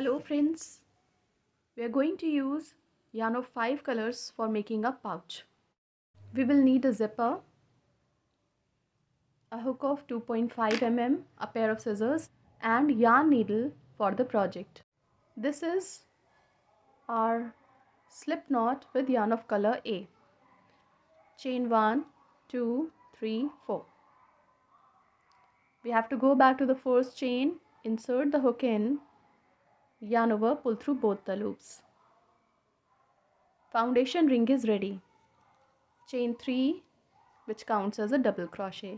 Hello friends, we are going to use yarn of 5 colors for making a pouch. We will need a zipper, a hook of 2.5 mm, a pair of scissors and yarn needle for the project. This is our slip knot with yarn of color A. Chain 1, 2, 3, 4. We have to go back to the first chain, insert the hook in, yarn over, pull through both the loops. Foundation ring is ready. Chain 3, which counts as a double crochet.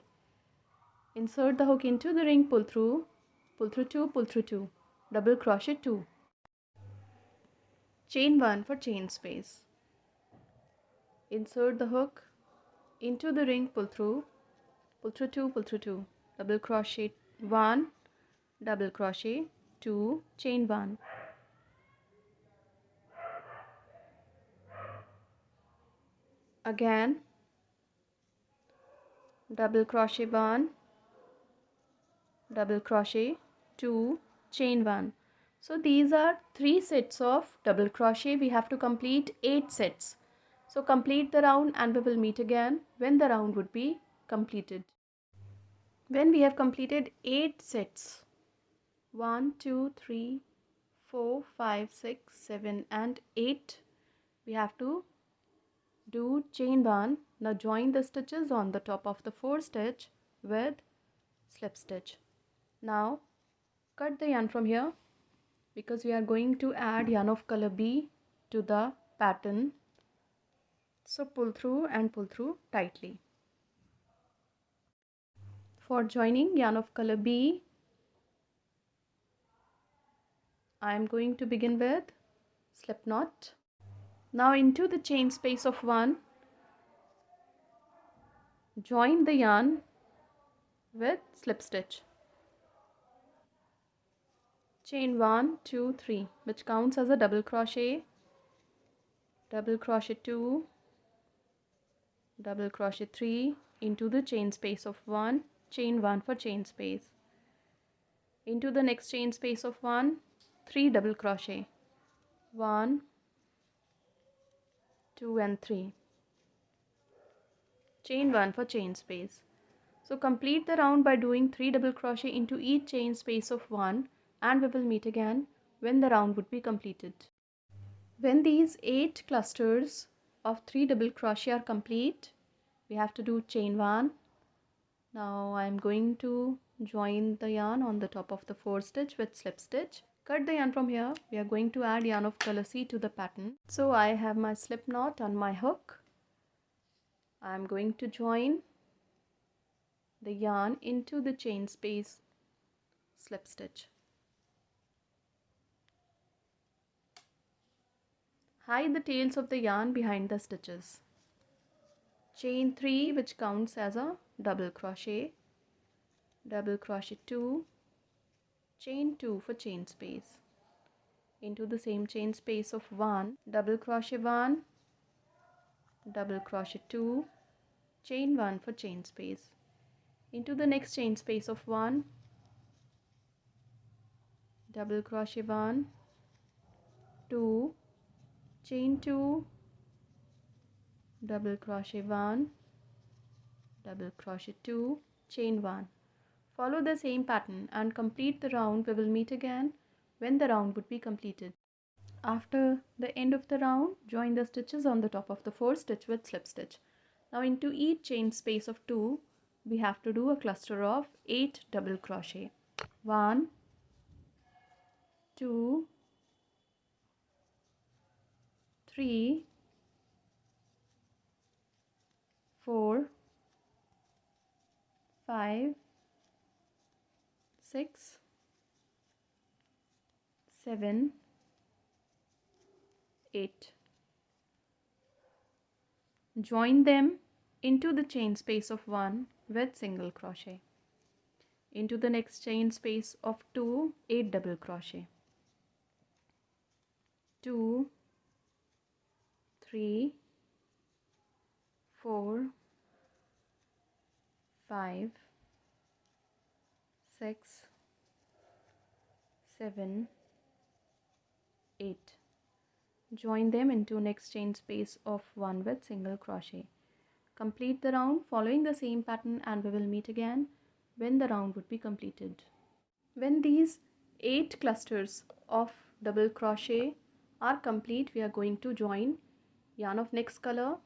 Insert the hook into the ring, pull through 2, pull through 2, double crochet 2. Chain 1 for chain space. Insert the hook into the ring, pull through 2, pull through 2, double crochet 1, double crochet 2, chain 1. Again, double crochet 1, double crochet 2, chain 1. So these are 3 sets of double crochet. We have to complete 8 sets. So complete the round and we will meet again when the round would be completed. When we have completed 8 sets, 1, 2, 3, 4, 5, 6, 7 and 8, we have to do chain 1. Now join the stitches on the top of the 4th stitch with slip stitch. Now cut the yarn from here because we are going to add yarn of color B to the pattern. So pull through and pull through tightly. For joining yarn of color B, I am going to begin with slip knot. Now into the chain space of 1, join the yarn with slip stitch. Chain 1, 2, 3, which counts as a double crochet 2, double crochet 3 into the chain space of 1, chain 1 for chain space. Into the next chain space of 1, 3 double crochet 1, 2 and 3, chain 1 for chain space. So complete the round by doing 3 double crochet into each chain space of 1 and we will meet again when the round would be completed. When these 8 clusters of 3 double crochet are complete, we have to do chain 1. Now I am going to join the yarn on the top of the 4th stitch with slip stitch. Cut the yarn from here. We are going to add yarn of color C to the pattern. So I have my slip knot on my hook. I am going to join the yarn into the chain space slip stitch. Hide the tails of the yarn behind the stitches. Chain 3, which counts as a double crochet 2, chain 2 for chain space. Into the same chain space of 1, double crochet 1, double crochet 2, chain 1 for chain space. Into the next chain space of 1, double crochet 1, 2, chain 2, double crochet 1, double crochet 2, chain 1. Follow the same pattern and complete the round. We will meet again when the round would be completed. After the end of the round, join the stitches on the top of the 4th stitch with slip stitch. Now into each chain space of 2, we have to do a cluster of 8 double crochet. 1, 2, 3, 4, 5, 6, 7, 8. Join them into the chain space of 1 with single crochet. Into the next chain space of 2, 8 double crochet. 2, 3, 4, 5, 6, 7, 8. Join them into next chain space of 1 with single crochet. Complete the round following the same pattern, and we will meet again when the round would be completed. When these 8 clusters of double crochet are complete, we are going to join yarn of next color,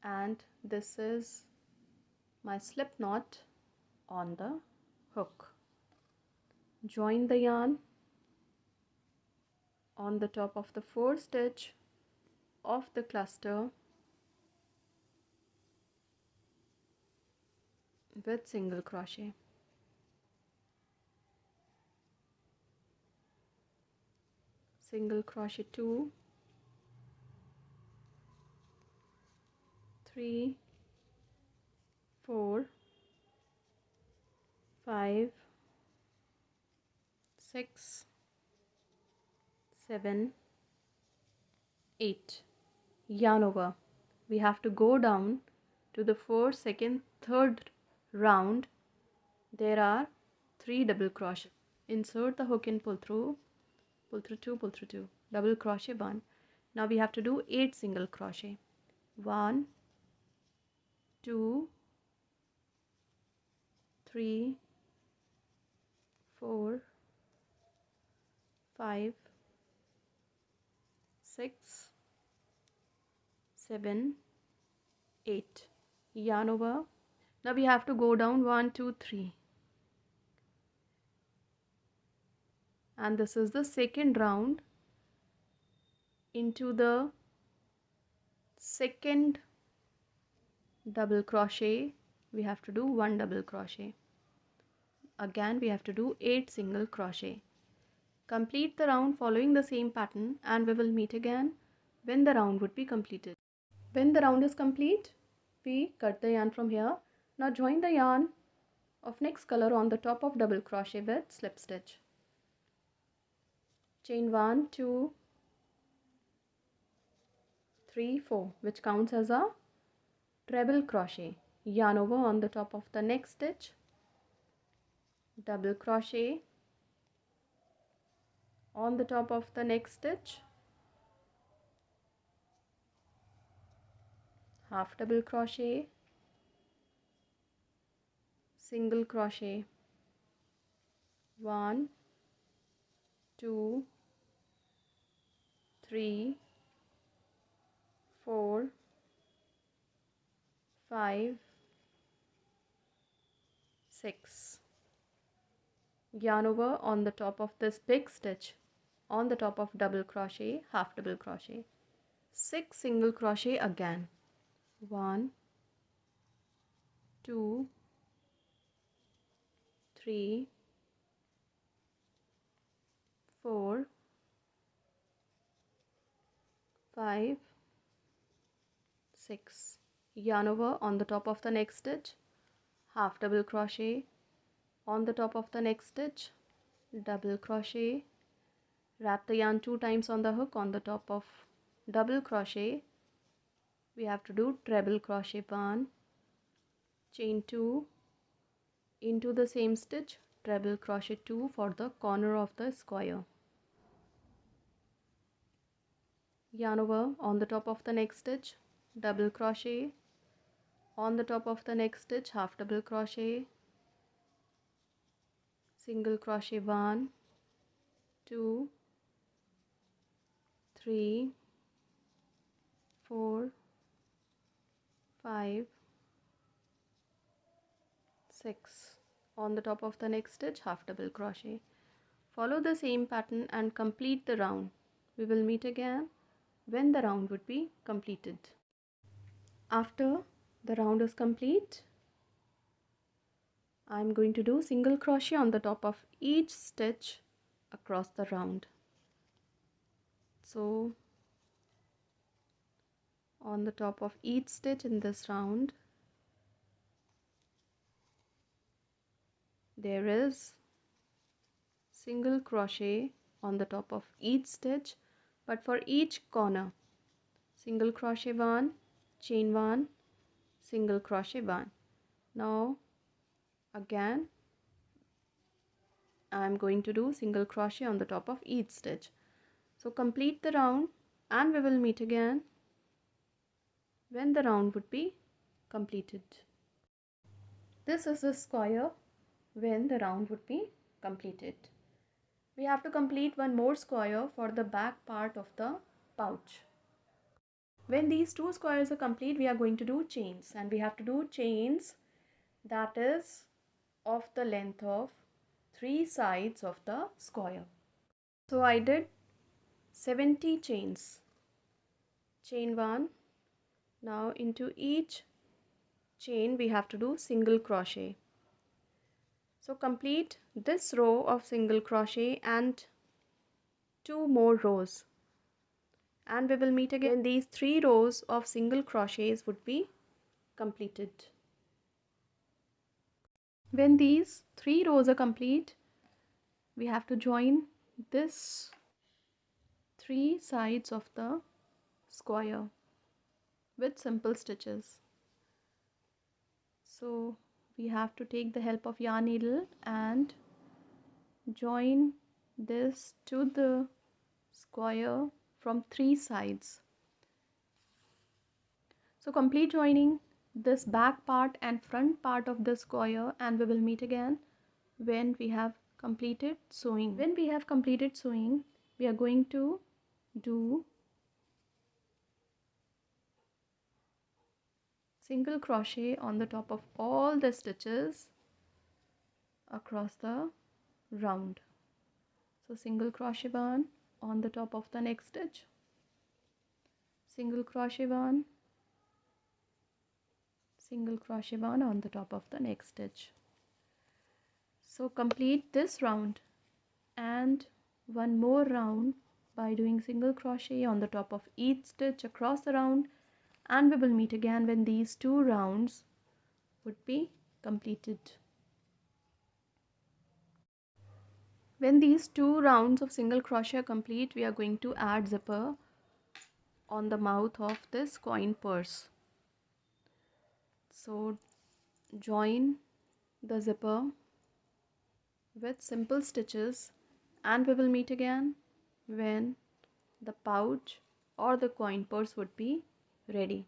and this is my slip knot on the hook. Join the yarn on the top of the 4th stitch of the cluster with single crochet. Single crochet 2, 3, 4, 5, 6, 7, 8. Yarn over. We have to go down to the 4th, 2nd, 3rd round. There are 3 double crochet. Insert the hook and pull through 2, pull through 2, double crochet 1. Now we have to do 8 single crochet. 1, 2, 3, 4, 5, 6, 7, 8. Yarn over. Now we have to go down 1, 2, 3. And this is the second round. Into the second double crochet, we have to do 1 double crochet. Again we have to do 8 single crochet. Complete the round following the same pattern, and we will meet again when the round would be completed. When the round is complete, we cut the yarn from here. Now join the yarn of next color on the top of double crochet with slip stitch. Chain 1, 2, 3, 4, which counts as a treble crochet. Yarn over on the top of the next stitch, double crochet on the top of the next stitch, half double crochet, single crochet, 1, 2, 3, 4, 5, 6. Yarn over on the top of this big stitch on the top of double crochet, half double crochet, 6 single crochet again, 1, 2, 3, 4, 5, 6. Yarn over on the top of the next stitch, half double crochet, on the top of the next stitch, double crochet, wrap the yarn 2 times on the hook. On the top of double crochet, we have to do treble crochet 1, chain 2, into the same stitch, treble crochet 2 for the corner of the square. Yarn over on the top of the next stitch, double crochet, on the top of the next stitch, half double crochet, single crochet 1, 2, 3, 4, 5, 6. On the top of the next stitch, half double crochet. Follow the same pattern and complete the round. We will meet again when the round would be completed. After the round is complete, I am going to do single crochet on the top of each stitch across the round. So on the top of each stitch in this round, there is single crochet on the top of each stitch, but for each corner, single crochet 1, chain 1, single crochet 1. Now again I'm going to do single crochet on the top of each stitch. So complete the round and we will meet again when the round would be completed. This is the square when the round would be completed. We have to complete one more square for the back part of the pouch. When these two squares are complete, we are going to do chains, and we have to do chains that is of the length of 3 sides of the square. So I did 70 chains. Chain 1. Now into each chain we have to do single crochet. So complete this row of single crochet and 2 more rows, and we will meet again when these 3 rows of single crochets would be completed. When these 3 rows are complete, we have to join this 3 sides of the square with simple stitches. So we have to take the help of yarn needle and join this to the square from 3 sides. So complete joining this back part and front part of the square, and we will meet again when we have completed sewing. When we have completed sewing, we are going to do single crochet on the top of all the stitches across the round. So single crochet 1 on the top of the next stitch, single crochet 1, single crochet 1 on the top of the next stitch. So complete this round and one more round by doing single crochet on the top of each stitch across the round, and we will meet again when these 2 rounds would be completed. When these 2 rounds of single crochet are complete, we are going to add zipper on the mouth of this coin purse. So join the zipper with simple stitches, and we will meet again when the pouch or the coin purse would be ready.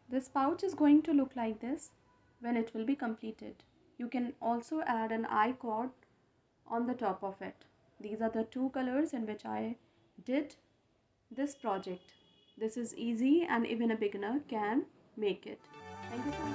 This pouch is going to look like this when it will be completed. You can also add an eye cord on the top of it. These are the 2 colors in which I did this project. This is easy and even a beginner can make it. Thank you so much.